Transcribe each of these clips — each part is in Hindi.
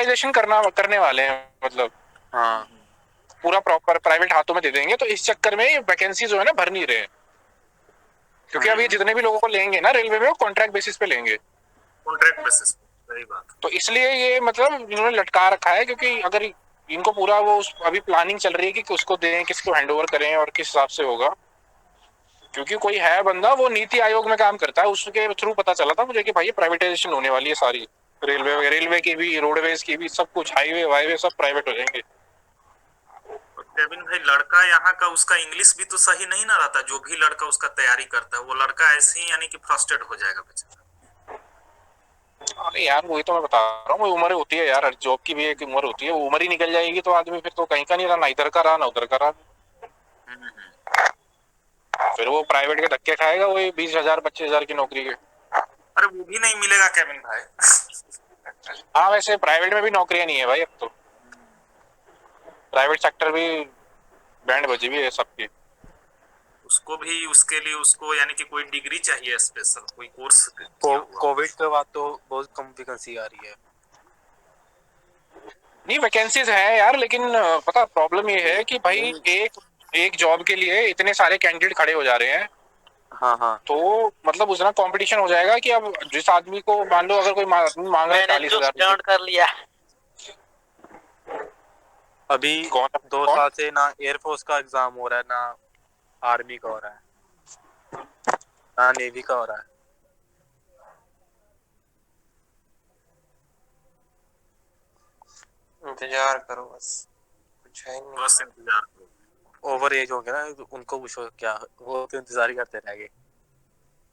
प्राइवेटाइजेशन करने वाले हैं, मतलब हाँ पूरा प्रॉपर प्राइवेट हाथों में दे देंगे, तो इस चक्कर में वैकेंसी जो है ना भर नहीं रहे हैं, क्योंकि अभी जितने भी लोगों को लेंगे ना रेलवे में वो कॉन्ट्रैक्ट बेसिस पे लेंगे, कॉन्ट्रैक्ट बेसिस पे, सही बात। तो इसलिए ये मतलब इन्होंने लटका रखा है, क्योंकि अगर इनको पूरा वो अभी प्लानिंग चल रही है कि उसको दें, किसको हैंडओवर करें और किस हिसाब से होगा, क्योंकि कोई है बंदा वो नीति आयोग में काम करता है, उसके थ्रू पता चला था मुझे कि भाई प्राइवेटाइजेशन होने वाली है सारी, रेलवे की भी, रोडवेज की भी, सब कुछ, हाईवे वाईवे सब प्राइवेट हो जाएंगे। केविन भाई, लड़का यहाँ का उसका इंग्लिश भी तो सही नहीं ना रहता, जो भी लड़का उसका तैयारी करता है वो लड़का ऐसे ही यानी कि फ्रस्ट्रेट हो जाएगा बेचारा। अरे यार वही तो मैं बता रहा हूँ, उम्र होती है यार, हर जॉब की भी एक उम्र होती है, वो उम्र ही निकल जाएगी तो आदमी फिर तो कहीं का नहीं रहा, ना इधर का रहा ना उधर का रहा, फिर वो प्राइवेट के धक्के खाएगा, वही 20,000 25,000 की नौकरी के। अरे वो भी नहीं मिलेगा केविन भाई। हाँ वैसे प्राइवेट में भी नौकरियां नहीं है भाई, अब तो प्राइवेट सेक्टर भी बैंड बजी हुई है सबकी। उसको भी, उसके लिए उसको यानी कि कोई डिग्री चाहिए स्पेशल, कोई कोर्स किया हुआ। कोविड के बाद तो बहुत कम वैकेंसी आ रही है। नहीं वैकेंसीज है यार, लेकिन पता प्रॉब्लम ये है कि भाई एक जॉब के लिए इतने सारे कैंडिडेट खड़े हो जा रहे हैं, हाँ हाँ, तो मतलब उतना कंपटीशन हो जाएगा कि अब जिस आदमी को मान लो अगर कोई आदमी मांग रहा है मैंने 40,000 डाउनलोड कर लिया। अभी 2 साल से ना एयरफोर्स का एग्जाम हो रहा है, ना आर्मी का हो रहा है, ना नेवी का हो रहा है। इंतजार करो बस, कुछ है नहीं। बस इंतजार करो। ओवर एज हो गया ना, उनको पूछो क्या, वो तो इंतजार ही करते रह गए।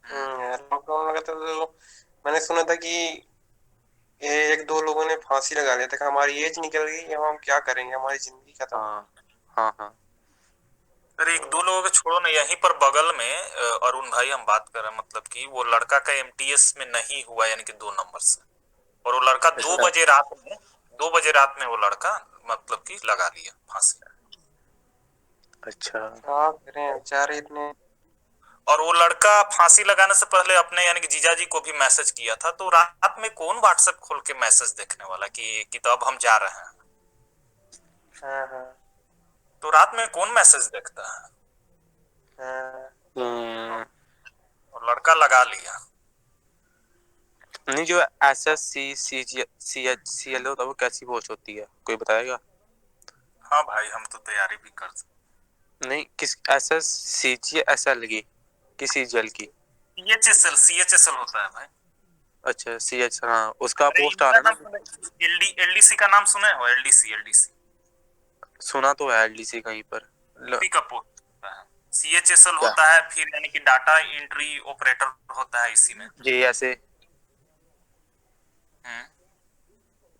यार लॉकडाउन लगा था तो मैंने सुना था कि एक दो लोगों ने फांसी लगा लिया था, हमारी एज निकल गई, अब हम क्या करेंगे, हमारी जिंदगी खत्म। हाँ हाँ हाँ। अरे एक दो लोगों को छोड़ो ना, यहीं पर बगल में अरुण भाई हम बात कर रहे हैं, मतलब कि वो लड़का का एमटीएस में नहीं हुआ यानी कि 2 नंबर से, और वो लड़का 2 बजे रात में, 2 बजे रात में वो लड़का मतलब कि लगा लिया फांसी। अच्छा, क्या करें बेचारे इतने। और वो लड़का फांसी लगाने से पहले अपने यानी कि जीजाजी को भी मैसेज किया था, तो रात में कौन व्हाट्सएप खोल के मैसेज देखने वाला कि तो अब हम जा रहे हैं। हाँ हाँ तो रात में कौन मैसेज देखता है। हाँ। और लड़का लगा लिया। नहीं जो SSC CHCL होता है वो कैसी पोस्ट होती है, कोई बताएगा? हाँ भाई, हम तो तैयारी भी कर सकते। नहीं, किस SSCGSL की, किस CGL की? CHSL होता है भाई। अच्छा CH, हाँ उसका अरे पोस्ट आ इनका रहा है नाम ना। LDC का नाम सुने हो? LDC सुना तो है LDC कहीं पर। का पोस्ट होता है। CHSL क्या? होता है फिर यानी कि डाटा एंट्री ऑपरेटर होता है इसी में। JSA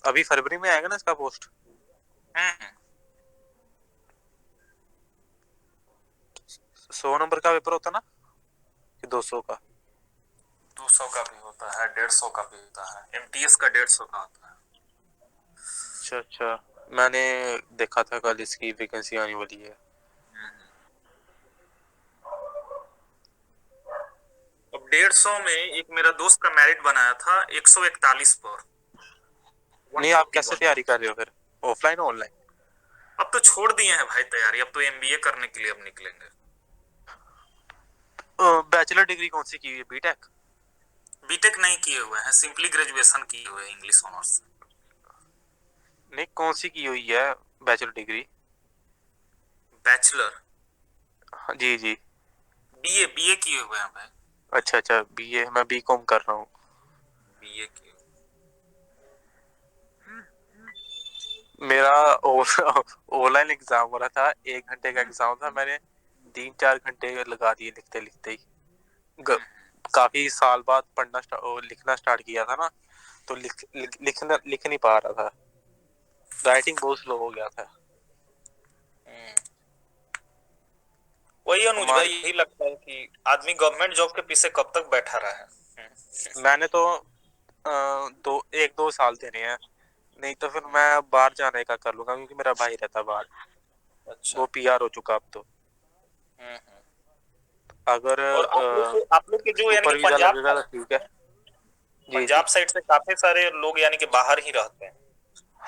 अभी फरवरी में आएगा ना इसका पोस्ट। 100 नंबर का पेपर होता ना कि 200 का? 200 का भी होता है, 150 का भी होता है, MTS का 150 का होता है। अच्छा अच्छा, मैंने देखा था कल इसकी वैकेंसी आने वाली है। अब 150 में एक मेरा दोस्त का मेरिट बनाया था 141 पर। नहीं आप कैसे तैयारी कर रहे हो फिर, ऑफलाइन ऑनलाइन? अब तो छोड़ दिए हैं भाई तैयारी, अब तो MBA करने के लिए अब निकलेंगे। बैचलर डिग्री कौन सी की हुई है, बीटेक? बीटेक नहीं किए हुए हैं, सिंपली ग्रेजुएशन किए हुए हैं इंग्लिश ऑनर्स। नहीं कौन सी की हुई है बैचलर डिग्री? बैचलर जी जी। बीए किए हुए हैं भाई। अच्छा अच्छा, BA, मैं BCom कर रहा हूँ। बीए किए। मेरा ऑनलाइन एग्जाम हो रहा था, 1 घंटे का एग्जाम था, मैंने 3-4 घंटे लगा दिए लिखते लिखते ही। काफी साल बाद लिखना स्टार्ट किया था ना, तो लिख नहीं पा रहा था, राइटिंग बहुत स्लो हो गया था। वही अनुज भाई, हमारी यही लगता है कि आदमी गवर्नमेंट जॉब के पीछे कब तक बैठा रहा है। मैंने तो 1-2 साल देने हैं, नहीं तो फिर मैं बाहर जाने का कर लूंगा, क्योंकि मेरा भाई रहता बाहर, अच्छा। वो PR हो चुका अब तो। अगर और आप लोग के जो यानी सुपर कि वीजा लगेगा तो ठीक है। जी जी। पंजाब साइड से काफी सारे लोग यानी कि बाहर ही रहते हैं।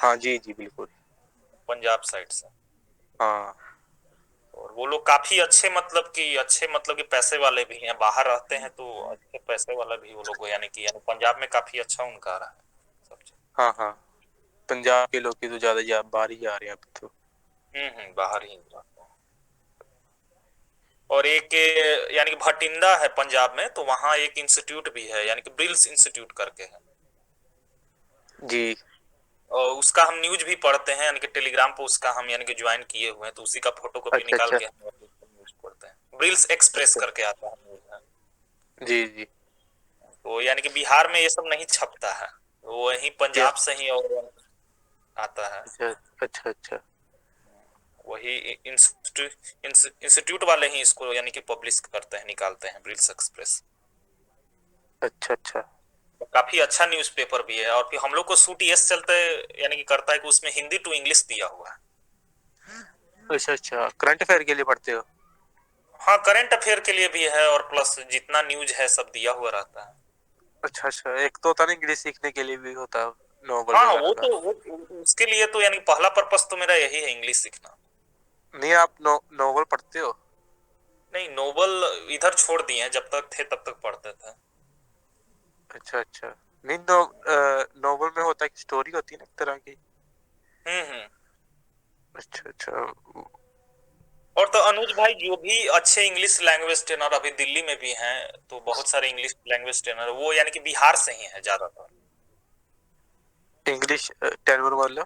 हाँ जी जी बिल्कुल। पंजाब साइड से। हाँ और वो लोग काफी अच्छे मतलब कि पैसे वाले भी हैं, बाहर रहते हैं तो अच्छे पैसे वाला भी वो लोग, यानी पंजाब में काफी अच्छा उनका रहा है सब चीज। हाँ हाँ, पंजाब के लोग की तो ज्यादा बाहर ही जा रहे हैं अब तो। बाहर ही रहते हैं। और एक यानी कि भटिंडा है पंजाब में, तो वहाँ एक इंस्टीट्यूट भी है, यानी कि ब्रिल्स इंस्टीट्यूट करके है। जी। और उसका हम न्यूज भी पढ़ते हैं, यानी कि टेलीग्राम पे उसका हम यानी कि ज्वाइन किए हुए हैं, तो उसी का फोटो कॉपी अच्छा निकाल अच्छा। के हम न्यूज पढ़ते हैं। ब्रिल्स एक्सप्रेस अच्छा करके आता है न्यूज। जी जी। तो यानी कि बिहार में ये सब नहीं छपता है, वो वहीं क्या? पंजाब से ही और आता है। अच्छा अच्छा अच्छा। वही इंस्टीट्यूट वाले ही इसको यानी कि पब्लिश करते हैं, निकालते हैं, ब्रिल्स एक्सप्रेस। अच्छा अच्छा। काफी अच्छा न्यूज़पेपर भी है। और फिर हम लोग को सूट यस चलते यानी कि करता है कि उसमें हिंदी टू इंग्लिश दिया हुआ है। अच्छा अच्छा, करंट अफेयर के लिए पढ़ते हो? हाँ, करंट अफेयर के लिए भी है, और प्लस जितना न्यूज है सब दिया हुआ रहता है। अच्छा अच्छा, एक तो होता ना इंग्लिश सीखने के लिए भी होता है, नॉवल हाँ, वगैरह का। उसके लिए तो यानी पहला पर्पस तो मेरा यही है, इंग्लिश सीखना। नहीं, आप नॉवल पढ़ते हो? नहीं, नोबल इधर छोड़ दिए हैं, जब तक थे तब तक पढ़ते थे। अच्छा अच्छा। नहीं, नॉवल में होता है कि स्टोरी होती है ना एक तरह की। हम्म। अच्छा अच्छा। और तो अनुज भाई, जो भी अच्छे इंग्लिश लैंग्वेज ट्रेनर अभी दिल्ली में भी हैं, तो बहुत सारे इंग्लिश लैंग्वेज ट्रेनर वो यानी कि बिहार से ही हैं ज्यादातर। इंग्लिश टेनवर वाला।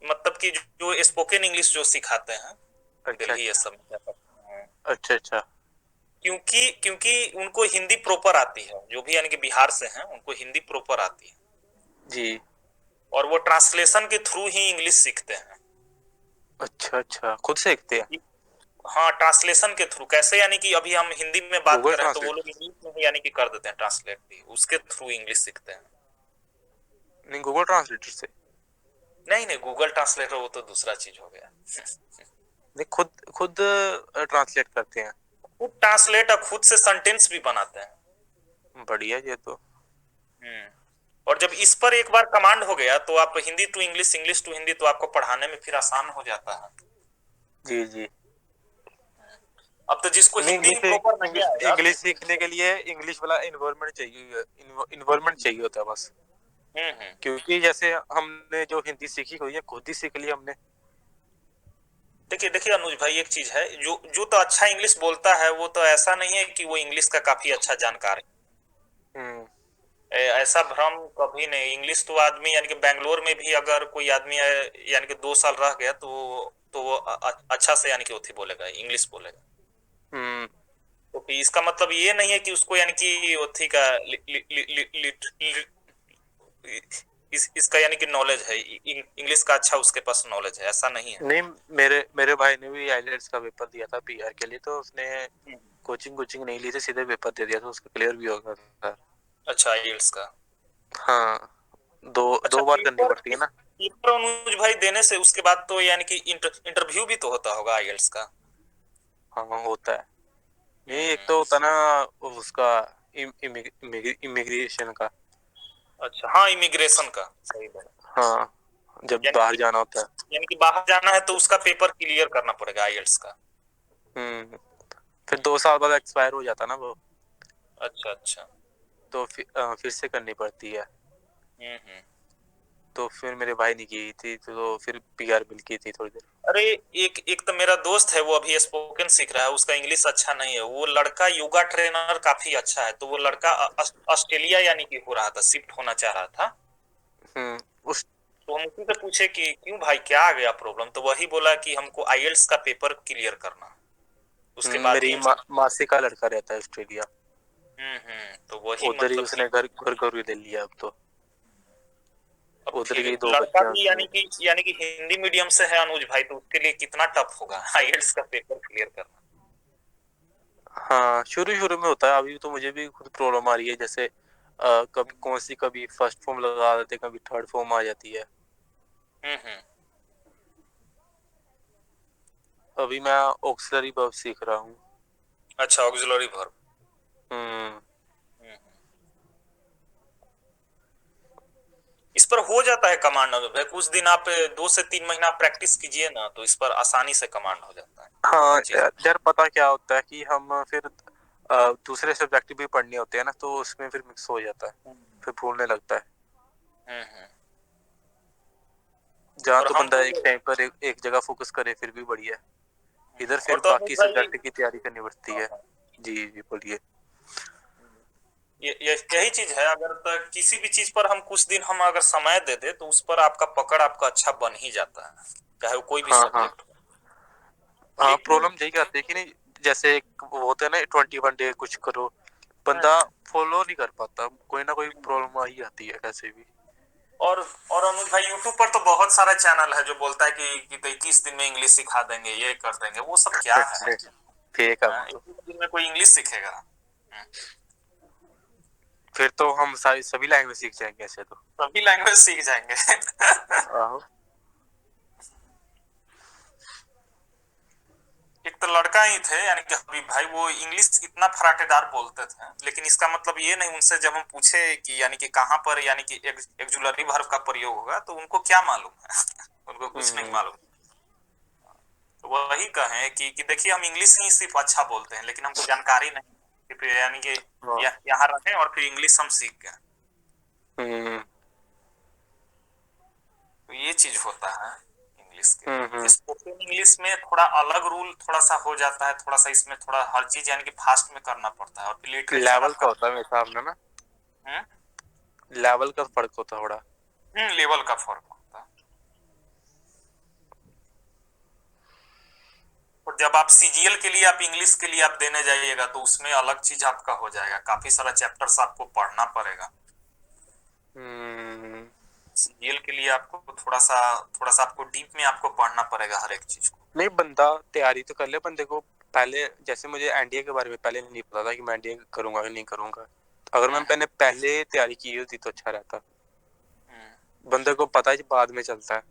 मतलब कि जो स्पोकन इंग्लिश जो सिखाते हैं अच्छा दिल्ली ये अच्छा। सब में क्या करते हैं। अच्छा अच्छा। क्योंकि क्योंकि उनको हिंदी प्रॉपर आती है, जो भी यानी कि बिहार से हैं उनको हिंदी प्रॉपर आती है, जी। और वो ट्रांसलेशन के थ्रू ही इंग्लिश सीखते हैं। अच्छा अच्छा, खुद सीखते हैं? हाँ, ट्रांसलेशन के थ्रू कैसे, यानी कि अभी हम हिंदी में बात गूगल कर रहे हैं तो वो ट्रांसलेट? लोग इंग्लिश में ही यानी कि कर देते हैं ट्रांसलेट भी, उसके थ्रू इंग्लिश सीखते हैं। नहीं, गूगल ट्रांसलेटर से? नहीं नहीं, गूगल ट्रांसलेटर वो तो दूसरा चीज हो गया। नहीं, खुद खुद ट्रांसलेट करते हैं? खुद ट्रांसलेट और खुद से सेंटेंस भी बनाते हैं। बढ़िया ये तो। हम्म। और जब इस पर एक बार कमांड हो गया तो आप Hindi to English, English to Hindi, तो आपको पढ़ाने में फिर आसान हो जाता है। जी जी। अब तो जिसको नहीं, हिंदी प्रॉपर नहीं आएगा इंग्लिश तो सीखने के लिए इंग्लिश वाला इन्वायरमेंट चाहिए, इन्वायरमेंट चाहिए होता है बस। हम्म। क्योंकि जैसे हमने जो हिंदी सीखी हुई है खुद ही सीख ली हमने। देखिए देखिए अनुज भाई, एक चीज है, जो जो तो अच्छा इंग्लिश बोलता है वो तो ऐसा नहीं है कि वो इंग्लिश का काफी अच्छा जानकार है। हम्म। ऐसा भ्रम कभी नहीं। इंग्लिश तो आदमी यानी कि बैंगलोर में भी अगर कोई आदमी यानी कि 2 साल रह गया तो वो अच्छा से यानी कि उठी बोलेगा, इंग्लिश बोलेगा। हम्म। तो फिर इसका मतलब ये नहीं है कि उसको यानी कि उठी का लि, लि, लि, लि, लि, लि, इसका यानी कि नॉलेज है, इंग्लिश का अच्छा उसके पास नॉलेज है, ऐसा नहीं है। नहीं, मेरे भाई ने भी आइलेट्स का पेपर दिया था पीआर के लिए, तो उसने कोचिंग कोचिंग नहीं ली थी, सीधे पेपर दे दिया था, उसका क्लियर भी हो गया था। अच्छा, आईएलटीएस का। हाँ, दो अच्छा, दो बार करनी पेपर पड़ती है ना। पेपर अनुज भाई देने से उसके बाद तो यानी कि इंटरव्यू भी तो होता होगा आईएलटीएस का। हाँ होता है। नहीं, एक हम्म। तो होता ना उसका इमिग्रेशन का। अच्छा, हाँ, इमिग्रेशन का सही बात। हाँ, जब यानी बाहर कि जाना होता है। यानी कि बाहर जाना है तो उसका पेपर क्लियर करना पड़ेगा आईएलटीएस का। फिर 2 साल बाद एक्सपायर हो जाता ना वो। अच्छा अच्छा। तो फिर से करनी पड़ती है। हम्म। तो फिर मेरे भाई ने की थी, तो फिर पीआर मिल गई थी थोड़ी देर। अरे, एक एक तो मेरा दोस्त है, वो अभी स्पोकन सीख रहा है, उसका इंग्लिश अच्छा नहीं है। वो लड़का योगा ट्रेनर काफी अच्छा है, तो वो लड़का ऑस्ट्रेलिया यानी कि हो रहा था, शिफ्ट होना चाह रहा था। उस तो हम उसी से पूछे कि क्यों भाई, क्या आ गया प्रॉब्लम, तो वही बोला कि हमको आईएलटीएस का पेपर क्लियर करना, उसके बाद ही मेरी हम। मासी का लड़का रहता है ऑस्ट्रेलिया। तो वही उधर ही मतलब कि उसने घर ले लिया अब तो। अब उधर फिर ही 2 लड़का बच्चे हैं भी उसके। यानी कि हिंदी मीडियम से है अनुज भाई, तो उसके लिए कितना टफ होगा आईएलटीएस का पेपर क्लियर करना। हाँ, शुरू शुरू में होता है, अभी तो मुझे भी खुद प्रॉब्लम आ रही है, जैसे कभी कौन सी, कभी फर्स्ट फॉर्म लगा देते, कभी थर्ड फॉर्म आ जाती है। हम्म। अभी मैं ऑक्सिलरी वर्ब सीख रहा हूँ। अच्छा, ऑक्सिलरी वर्ब। हम्म। इस पर हो जाता है कमांड। कुछ दिन आप 2 से 3 महीना प्रैक्टिस कीजिए ना, तो इस पर आसानी से कमांड हो जाता है। हाँ चीज यार, पता क्या होता है कि हम फिर दूसरे सब्जेक्ट भी पढ़ने होते हैं ना, तो उसमें फिर मिक्स हो जाता है, फिर भूलने लगता है। हम्म। जहाँ और तो हम बंदा तो एक टाइम पर एक जगह फोकस करे फिर भी बढ़िया है। इधर और फिर तो अनुज बाकी भाई, सब्जेक्ट की तैयारी करनी पड़ती है। जी जी बोलिए। यही चीज है। अगर तो किसी भी चीज पर हम कुछ दिन हम अगर समय दे दे तो उस पर आपका पकड़ आपका अच्छा बन ही जाता है, चाहे वो कोई भी हाँ हाँ सब्जेक्ट हो। हाँ, लेकिन प्रॉब्लम यही आती है कि नहीं, जैसे एक वो होता है ना 21 डे कुछ करो, बंदा फॉलो नहीं कर पाता, कोई ना कोई प्रॉब्लम आ ही आती है कैसे भी। और और अनुज भाई, यूट्यूब पर तो बहुत सारा चैनल है जो बोलता है कि 21 दिन में इंग्लिश सिखा देंगे, ये कर देंगे। वो सब क्या है? फेक है वो तो। 21 दिन में कोई इंग्लिश सीखेगा? फिर तो हम सारी सभी लैंग्वेज सीख जाएंगे ऐसे तो। सभी लैंग्वेज सीख जाएंगे। आहो। एक तो लड़का ही थे यानी कि हबीब भाई, वो इंग्लिश इतना फराटेदार बोलते थे, लेकिन इसका मतलब ये नहीं, उनसे जब हम पूछे कि यानी कि कहाँ पर यानी कि एक्जुलरी वर्ब का प्रयोग होगा, तो उनको क्या मालूम है? उनको कुछ नहीं मालूम। तो वही कहें कि देखिए, हम इंग्लिश ही सिर्फ अच्छा बोलते हैं, लेकिन हमको जानकारी नहीं कि फिर यानी कि हाँ। यहाँ रहे और फिर इंग्लिश हम सीख गए। हम्म तो ये चीज होता है इंग्लिश के। हम्म स्पोकन इंग्लिश में थोड़ा अलग रूल थोड़ा सा हो जाता है, थोड़ा सा इसमें थोड़ा हर चीज यानी कि फास्ट में करना पड़ता है, और फिर लिटरेचर लेवल का आपका। होता है मेरे सामने ना, हम्म लेवल का फर्क होता है थोड़ा। लेवल का फर्क होता है। और जब आप सीजीएल के लिए, आप इंग्लिश के लिए आप देने जाइएगा, तो उसमें अलग चीज आपका हो जाएगा, काफी सारा चैप्टर्स आपको पढ़ना पड़ेगा। हम्म सीजीएल के लिए आपको थोड़ा सा आपको डीप में आपको पढ़ना पड़ेगा हर एक चीज को। नहीं, बंदा तैयारी तो कर ले बंदे को। पहले जैसे मुझे एनडीए के बारे में पहले नहीं पता था कि मैं एनडीए करूंगा कि नहीं करूंगा, अगर मैं हम्म पहले तैयारी की होती तो अच्छा रहता। हम्म। बंदे को पता है बाद में चलता है।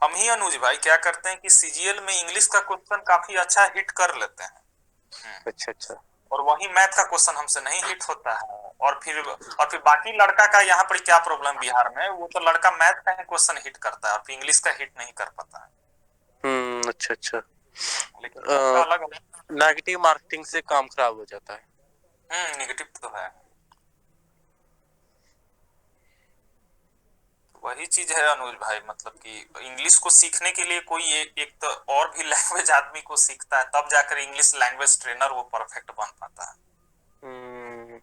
हम ही अनुज भाई क्या करते हैं कि सीजीएल में इंग्लिश का क्वेश्चन काफी अच्छा हिट कर लेते हैं। अच्छा अच्छा। और वही मैथ का क्वेश्चन हमसे नहीं हिट होता है। और फिर बाकी लड़का का यहाँ पर क्या प्रॉब्लम बिहार में, वो तो लड़का मैथ का क्वेश्चन हिट करता है और फिर इंग्लिश का हिट नहीं कर पाता है। अच्छा अच्छा। लेकिन सबका अलग अलग। नेगेटिव मार्केटिंग से काम खराब हो जाता है। निगेटिव तो है। वही चीज है अनुज भाई, मतलब कि इंग्लिश को सीखने के लिए कोई एक तो और भी लैंग्वेज आदमी को सीखता है, तब जाकर इंग्लिश लैंग्वेज ट्रेनर वो परफेक्ट बन पाता है। हम्म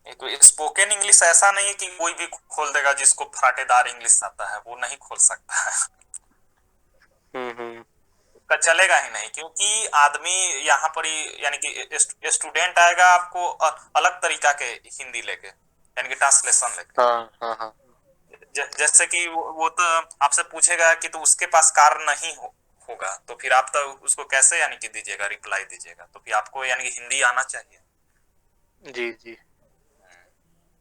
ये तो स्पोकन इंग्लिश ऐसा नहीं है कि कोई भी खोल देगा जिसको फराटेदार इंग्लिश आता है, वो नहीं खोल सकता है। हम्म। का चलेगा ही नहीं, क्योंकि आदमी यहाँ पर ही यानी कि स्टूडेंट आएगा आपको अलग तरीका के हिंदी लेके, यानी कि ट्रांसलेशन लेके। हाँ हाँ हाँ। जैसे कि वो तो आपसे पूछेगा कि तो उसके पास कार नहीं होगा, तो फिर आप तो उसको कैसे यानी कि दीजिएगा, रिप्लाई दीजिएगा? तो फिर आपको यानी कि हिंदी आना चाहिए। जी जी।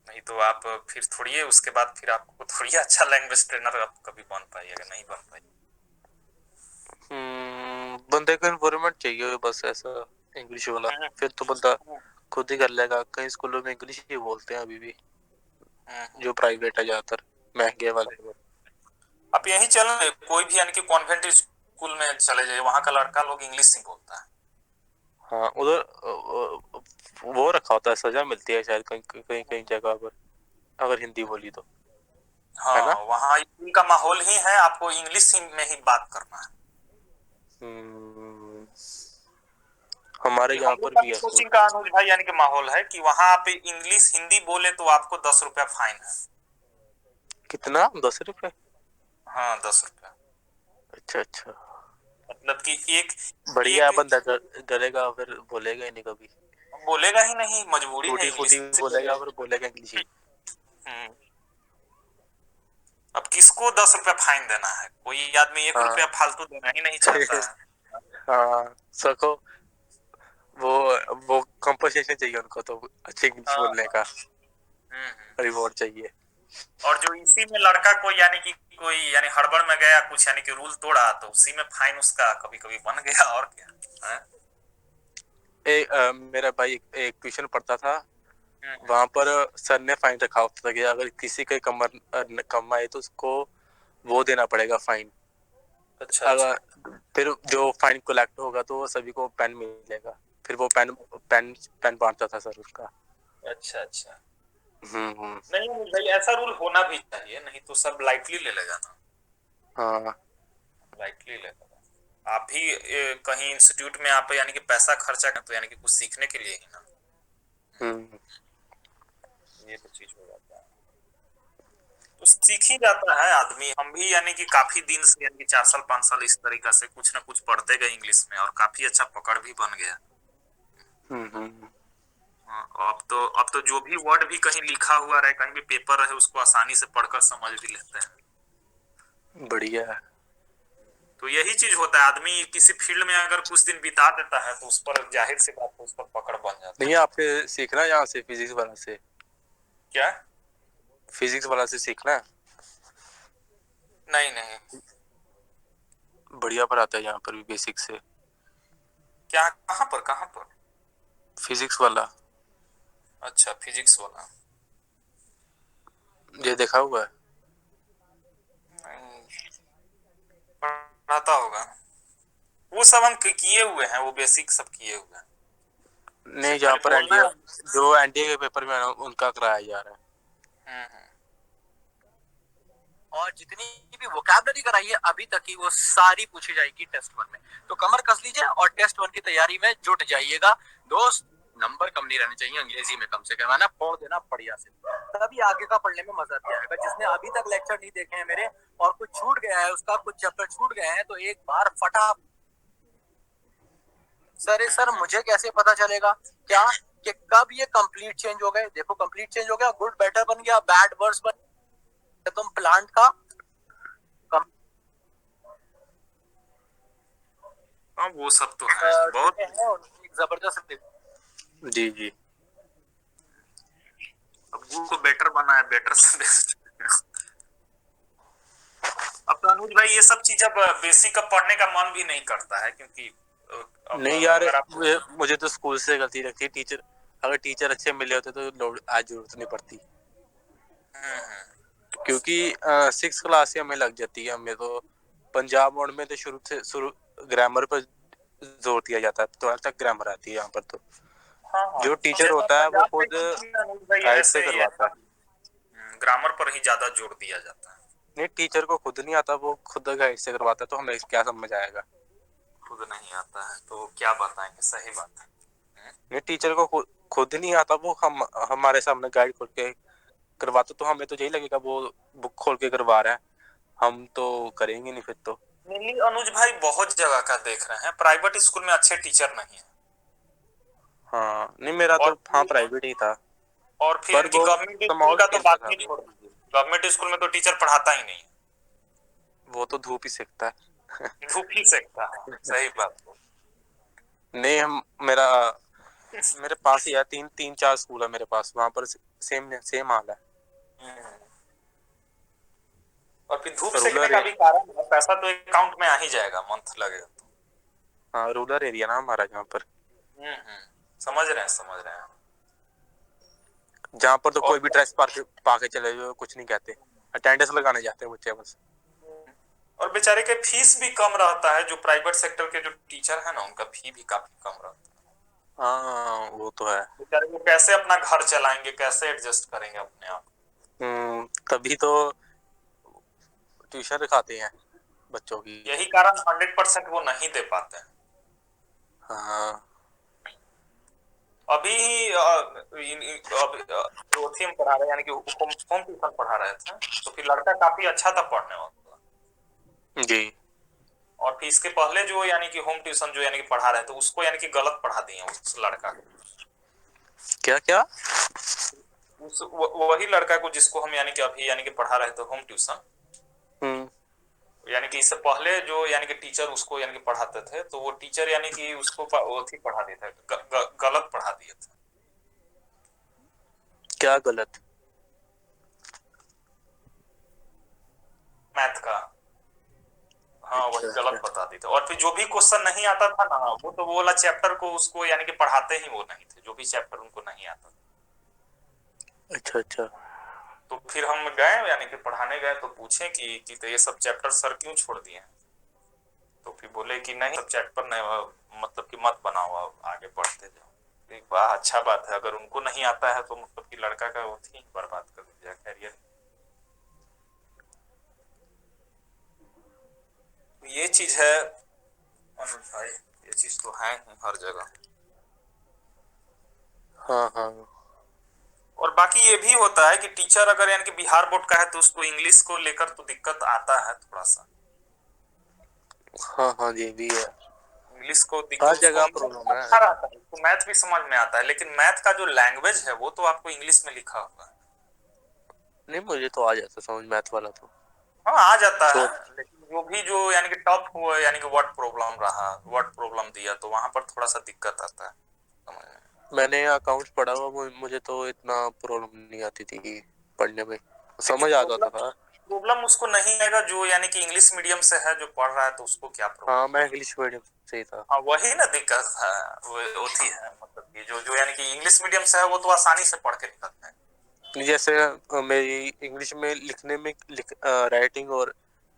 नहीं तो आप फिर थोड़ी है, उसके बाद फिर आपको थोड़ी अच्छा लैंग्वेज ट्रेनर आप कभी बन पाइएगा, नहीं बन पाइएगा। बंदे को इन्वायरमेंट चाहिए बस ऐसा, इंग्लिश वाला। फिर तो बंदा खुद ही कर लेगा। कई स्कूलों में इंग्लिश ही बोलते हैं अभी भी, जो प्राइवेट है ज्यादातर, महंगे वाले। आप यही चल कोई भी यानी कि कॉन्वेंट स्कूल में चले जाइए, वहां का लड़का लोग इंग्लिश ही बोलता है। हाँ उधर वो रखा होता है, सजा मिलती है शायद कहीं कहीं कहीं जगह पर अगर हिंदी बोली तो, है ना। हाँ, वहाँ स्कूल का माहौल ही है, आपको इंग्लिश ही में ही बात करना है। हम्म, हमारे कि हम यहाँ लोग पर का भी भी है स्कूल। कोचिंग का अनुज भाई यानी कि माहौल है कि वहां आप इंग्लिश हिंदी बोले तो आपको 10 रुपया फाइन है। कितना, 10 रुपए? हाँ, 10 रुपया। अच्छा अच्छा। मतलब कि एक बढ़िया है, एक बंदा डरेगा फिर बोलेगा ही नहीं कभी। बोलेगा ही नहीं, मजबूरी है, टूटी इंग्लिश फूटी से बोलेगा बोलेगा। फिर बोलेगा इंग्लिश ही। हम्म। अब किसको 10 रुपया फाइन देना है? कोई आदमी 1 रुपया हाँ फालतू देना ही नहीं चाहता है। हाँ सको, वो वो कंपनसेशन चाहिए उनको तो, अच्छी इंग्लिश हाँ बोलने का हम्म। रिवॉर्ड चाहिए। और जो इसी में लड़का कोई यानी कि कोई यानी हड़बड़ में गया कुछ यानी कि रूल तोड़ा, तो उसी में फाइन उसका कभी कभी बन गया, और क्या है। मेरा भाई एक ट्यूशन पढ़ता था, वहां पर सर ने फाइन रखा होता था कि अगर किसी के कमर कम आए तो उसको वो देना पड़ेगा फाइन। अच्छा अच्छा अगर फिर जो फाइन कलेक्ट होगा तो सभी को पेन मिलेगा, फिर वो पेन पेन पेन बांटता था सर उसका। अच्छा अच्छा। हम्म। नहीं भाई, ऐसा रूल होना भी चाहिए, नहीं तो सब लाइटली ले लेगा ना, हाँ। लाइटली ले लेगा। आप भी कहीं इंस्टीट्यूट में आप यानी कि पैसा खर्चा कर तो यानी कि कुछ सीखने के लिए ही ना, हम्म। ये तो चीज हो जाता है। तो सीख ही जाता है आदमी। हम भी यानी कि काफी दिन से यानी कि 4 साल 5 साल इस तरीका से कुछ ना कुछ पढ़ते गए इंग्लिश में, और काफी अच्छा पकड़ भी बन गया। हम्म। हाँ, अब तो जो भी वर्ड भी कहीं लिखा हुआ रहे, कहीं भी पेपर रहे, उसको आसानी से पढ़कर समझ भी लेते हैं। बढ़िया है। तो यही चीज होता है, आदमी किसी फील्ड में अगर कुछ दिन बिता देता है तो उस पर जाहिर सी बात है उस पर पकड़ बन जाता नहीं है। आपके सीखना यहाँ से फिजिक्स वाला से, क्या? फिजिक्स वाला से सीखना। नहीं नहीं। बढ़िया पढ़ाता है यहाँ पर भी बेसिक से। क्या? कहाँ पर कहाँ पर? फिजिक्स वाला अच्छा, फिजिक्स वाला। ये देखा हुआ है। नहीं, पढ़ाता होगा। वो सब हम किए हुए हैं, वो बेसिक सब किए हुए हैं। नहीं सिर्फ जहाँ खाली पर बोलना एनडीए, है। जो एनडीए के पेपर में है ना, उनका कराया जा रहा है। हम्म। और जितनी भी वोकैबलरी कराई है अभी तक की वो सारी पूछी जाएगी टेस्ट 1 में। तो कमर कस लीजिए और टेस्ट 1 की तैयारी में जुट जाइएगा दोस्त। नंबर कम नहीं रहने चाहिए अंग्रेजी में, कम से कम है ना, फोड़ देना बढ़िया से, तभी आगे का पढ़ने में मजा भी आएगा। जिसने अभी तक लेक्चर नहीं देखे हैं मेरे और कुछ छूट गया है उसका, कुछ चैप्टर छूट गए हैं, तो एक बार फटा सर मुझे कैसे पता चलेगा क्या कि कब ये कंप्लीट चेंज हो गए? देखो कंप्लीट चेंज हो गया, गुड बेटर बन गया, बैड वर्स बन गया। तुम प्लांट का हाँ, वो सब तो है बहुत। है उनकी एक जबरदस्त। जी जी। अब गुड को बेटर बना है, बेटर से बेस्ट। अब तो अनुज भाई ये सब चीज अब बेसिक अब पढ़ने का मन भी नहीं करता है, क्योंकि अब नहीं यार, अगर आप मुझे तो स्कूल से गलती लगती है। टीचर, अगर टीचर अच्छे मिले होते तो लोड आज जरूरत नहीं पड़ती, क्योंकि 6 क्लास से हमें लग जाती है। हमें तो पंजाब बोर्ड में तो शुरू ग्रामर पर जोर दिया जाता है, 12th तक ग्रामर आती है यहाँ पर तो। हाँ हाँ, जो टीचर होता है वो पंजाब के खुद स्कूल में अनुज भाई गाइड ऐसे से ही है, करवाता है। ग्रामर पर ही ज्यादा जोर दिया जाता है। नहीं, टीचर को खुद नहीं आता, वो खुद गाइड से करवाता है, तो हमें क्या समझ आएगा। खुद नहीं आता है तो क्या बताएंगे, सही बात है। नहीं, टीचर को खुद नहीं आता, वो हमारे सामने गाइड खोल के करवाता, तो हमें तो यही लगेगा वो बुक खोल के करवा रहा है, हम तो करेंगे नहीं फिर तो। नहीं अनुज भाई, बहुत जगह का देख रहे हैं प्राइवेट स्कूल में अच्छे टीचर नहीं है। हाँ नहीं, मेरा तो और हाँ प्राइवेट ही था, और फिर पर इनकी वो गवर्नमेंट स्कूल समाउट का तो खेलता बात था ही वो। छोड़ दीजिए, गवर्नमेंट स्कूल में तो टीचर पढ़ाता ही नहीं है, वो तो धूप ही सेकता है। धूप ही सेकता है, सही बात है। नहीं, हम मेरे पास ही है, तीन तीन चार स्कूल है मेरे पास, वहां पर सेम सेम हाल है। और फिर धूप सेकने रूरल का भी कारण है, पैसा तो अकाउंट में आ ही जाएगा, मंथ लगेगा तो। हाँ, रूरल एरिया ना हमारा, जहाँ पर समझ रहे हैं समझ रहे हैं। जहाँ पर तो और कोई भी ड्रेस पाके चले जाओ, कुछ नहीं कहते, अटेंडेंस लगाने जाते हैं बच्चे बस। और बेचारे के फीस भी कम रहता है, जो प्राइवेट सेक्टर के जो टीचर है ना उनका फी भी काफी कम रहता है। हाँ वो तो है। बेचारे वो कैसे अपना घर चलाएंगे, कैसे एडजस्ट करेंगे अपने आप। तभी तो ट्यूशन रखाते हैं बच्चों की। यही कारण 100% वो नहीं दे पाते हैं। हाँ। अभी थीम पढ़ा रहे, यानी कि होम ट्यूशन पढ़ा रहे थे, तो फिर लड़का काफी अच्छा था पढ़ने वाला। जी। और फिर इसके पहले जो यानी कि होम ट्यूशन जो यानी कि पढ़ा रहे थे उसको यानी कि गलत पढ़ा दिए उस लड़का को। क्या क्या? वही लड़का को जिसको हम यानी कि अभी यानी कि पढ़ा रहे थे होम ट्यूशन, यानी कि इससे पहले जो यानी कि टीचर उसको यानी कि पढ़ाते थे, तो वो टीचर यानी कि उसको पढ़ा दिए थे, गलत पढ़ा दिए थे। क्या गलत? मैथ का। हाँ, वही अच्छा, गलत बता दी थी। और फिर जो भी क्वेश्चन नहीं आता था ना, वो तो वो वाला चैप्टर को उसको यानी कि पढ़ाते ही वो नहीं थे, जो भी चैप्टर उनको नहीं आता था। अच्छा अच्छा। तो फिर हम गए यानी कि पढ़ाने गए तो पूछे कि तो ये सब चैप्टर सर क्यों छोड़ दिए हैं? तो फिर बोले कि नहीं सब चैप्टर नहीं, मतलब कि मत बनाओ, अब आगे पढ़ते जाओ। एक वाह अच्छा बात है, अगर उनको नहीं आता है तो मतलब कि लड़का का वो थी बर्बाद कर दिया कैरियर। ये चीज है अनुज भाई, ये चीज तो है ही हर जगह। हाँ हाँ और बाकी ये भी होता है कि टीचर अगर यानी कि बिहार बोर्ड का है तो उसको इंग्लिश को लेकर तो दिक्कत आता है थोड़ा सा। हाँ हाँ, ये भी है। इंग्लिश को दिक्कत, हर उसको जगह मैथ प्रॉब्लम है। अच्छा रहता है, उसको मैथ भी समझ में आता है, लेकिन मैथ का जो लैंग्वेज है वो तो आपको इंग्लिश में लिखा हुआ है। नहीं, मुझे तो आ जाता समझ मैथ वाला तो। हाँ आ जाता है, छोट लेकिन जो भी जो यानी कि टफ हुआ यानी कि वर्ड प्रॉब्लम रहा, वर्ड प्रॉब्लम दिया तो वहां पर थोड़ा सा दिक्कत आता है समझ में। मैंने अकाउंट्स पढ़ा हुआ, मुझे तो इतना प्रॉब्लम नहीं आती थी पढ़ने में, लेकिन समझ आ जाता था। प्रॉब्लम उसको नहीं आएगा जो यानी कि इंग्लिश मीडियम से है, जो पढ़ रहा है तो उसको क्या हाँ, प्रॉब्लम मैं होगी। इंग्लिश मीडियम से ही था। हाँ वही ना दिक्कत है, वो होती है, मतलब कि जो जो यानी कि इंग्लिश मीडियम से है वो तो आसानी से पढ़ के निकलते हैं। जैसे मेरी इंग्लिश में लिखने में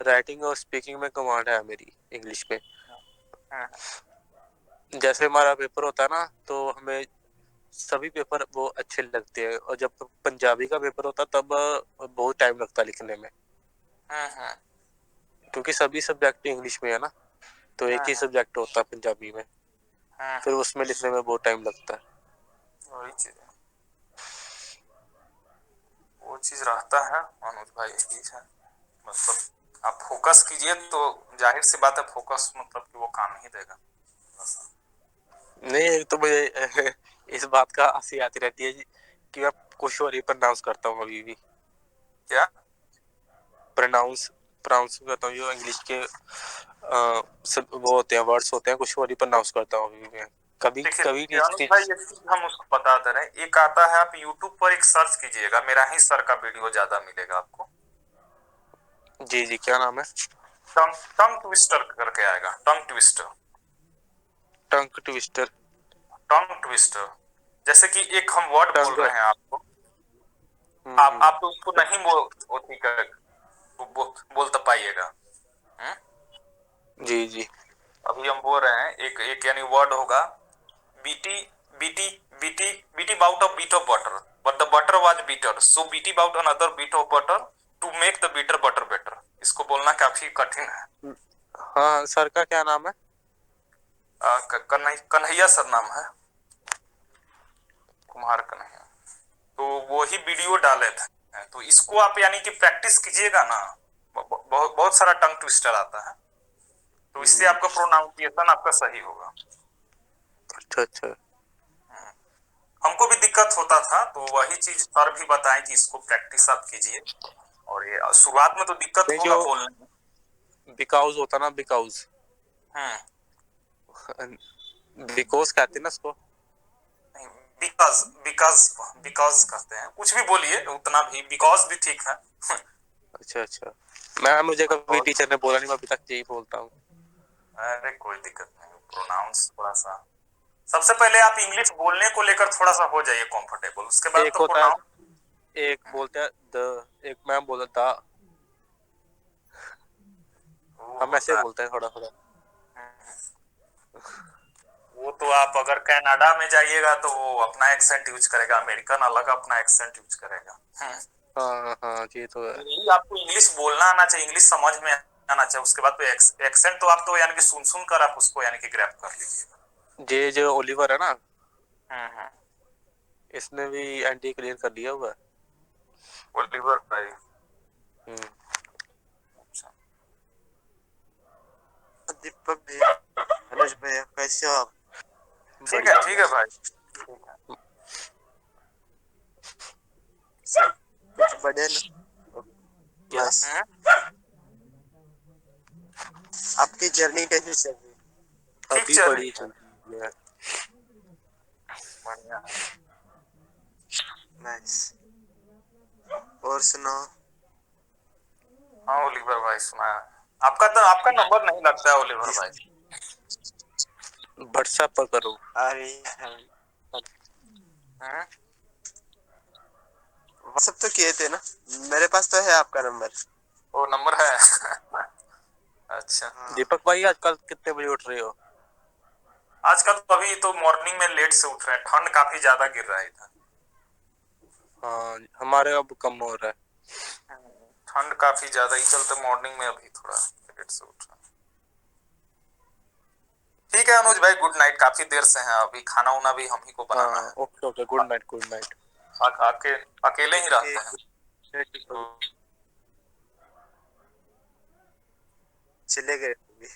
राइटिंग और स्पीकिंग में कमांड है मेरी इंग्लिश में। हाँ, जैसे हमारा पेपर होता है ना, तो हमें सभी पेपर वो अच्छे लगते हैं, और जब पंजाबी का पेपर होता तब बहुत टाइम लगता है लिखने में, हाँ, हाँ, क्योंकि सभी सब्जेक्ट इंग्लिश में है ना, तो एक हाँ, ही हाँ, सब्जेक्ट होता है पंजाबी में, हाँ, फिर हाँ, उसमें लिखने में बहुत टाइम लगता है। वही चीज है, वो चीज रहता है मनोज भाई, ये चीज है, मतलब आप फोकस कीजिए तो जाहिर सी बात है फोकस मतलब कि वो काम ही देगा बस। नहीं, एक तो मुझे इस बात का हंसी आती रहती है कि मैं कुछ और ही प्रोनाउंस करता हूँ अभी भी। क्या? प्रोनाउंस प्रोनाउंस करता हूँ जो इंग्लिश के सब वो होते हैं, वर्ड्स होते हैं, कुछ और ही प्रोनाउंस करता हूँ अभी मैं। कभी देखिए कभी देखिए अनुज भाई, ये चीज हम उसको बता दे रहे हैं, एक आता है आप यूट्यूब पर एक सर्च कीजिएगा, मेरा ही सर का वीडियो ज्यादा मिलेगा आपको। जी जी, क्या नाम है? टंग टंग ट्विस्टर करके आएगा, tongue twister. Tongue twister. Tongue twister, जैसे कि एक हम वर्ड बोल टंग। रहे हैं आपको, आप तो उसको हम्म। नहीं बोल तो पाइएगा। हम्म? जी जी। अभी हम बोल रहे हैं एक एक यानी वर्ड होगा, Betty Betty Betty Betty bought of bit of butter, but the butter was bitter, so Betty bought another bit of butter to make the bitter butter better. इसको बोलना काफी कठिन है। हाँ, सर का क्या नाम है? कन्हैया सर नाम है, कुमार कन्हैया। तो वो ही वीडियो डाले थे, तो इसको आप यानी कि प्रैक्टिस कीजिएगा ना, बहुत बहुत सारा टंग ट्विस्टर आता है, तो इससे आपका प्रोनाउंसिएशन आपका सही होगा। अच्छा अच्छा। हमको भी दिक्कत होता था, तो वही चीज सर भी बताएं कि इसको प्रैक्टिस आप कीजिए, और ये शुरुआत में तो दिक्कत नहीं, होगा जो बोलने में। बिकाउज होता ना, बिकाउज हम्म, बिकॉज कहते हैं ना उसको। नहीं, बिकॉज बिकॉज बिकॉज कहते हैं, कुछ भी बोलिए उतना भी, बिकॉज भी ठीक है। अच्छा अच्छा। मुझे कभी टीचर ने बोला नहीं, मैं अभी तक यही बोलता हूँ। अरे कोई दिक्कत नहीं, प्रोनाउंस थोड़ा सा, सबसे पहले आप इंग्लिश बोलने को लेकर थोड़ा सा हो जाइए कंफर्टेबल, उसके बाद एक तो होता है, प्रोनाउंस। एक बोलते हैं द, एक मैम बोला था। वो हम ऐसे होता बोलते हैं थोड़ा थोड़ा। है, वो तो आप अगर कनाडा में जाइएगा तो वो अपना एक्सेंट यूज करेगा, अमेरिकन अलग अपना एक्सेंट यूज करेगा। हाँ हाँ, ये तो है। यही आपको इंग्लिश बोलना आना चाहिए, इंग्लिश समझ में आना चाहिए, उसके बाद तो एक्सेंट तो आप तो यानी कि सुन सुन कर आप उसको यानी कि ग्रैब कर लीजिएगा। जे जो ओलिवर है ना, हम्म, इसने भी एनडी क्लियर कर लिया हुआ है। ओलिवर भाई, हम्म। अच्छा, दीपक भैया, अनुज भैया, कैसे हो आप? बढ़िया। ठीक है भाई, ठीक है। सब कुछ बढ़िया ना? क्या? बस आपकी जर्नी कैसी चल रही है? ठीक अभी चल रही बड़ी है, चल रही है। बढ़िया है। नाइस। और सुनाओ। हाँ ओलिवर भाई सुना है, आपका तो आपका नंबर नहीं लगता है ओलिवर किस भाई। व्हाट्सएप पर करो। आ रही है? हम्म, सब तो किए थे ना, मेरे पास तो है आपका नंबर। वो नंबर है। अच्छा, दीपक भाई आजकल कितने बजे उठ रहे हो? आजकल तो अभी तो मॉर्निंग में लेट से उठ रहे हैं, ठंड काफी ज्यादा गिर रहा है इधर। हाँ, हमारे अब कम हो रहा है। ठंड काफी ज्यादा ही चलते मॉर्निंग में अभी थोड़ा लेट से उठ रहा है। ठीक है अनुज भाई, गुड नाइट, काफी देर से हैं, अभी खाना उना भी हम ही को बनाना हाँ, है। Okay okay, good night good night. आके अकेले ही रहते हैं तो चले गए अभी।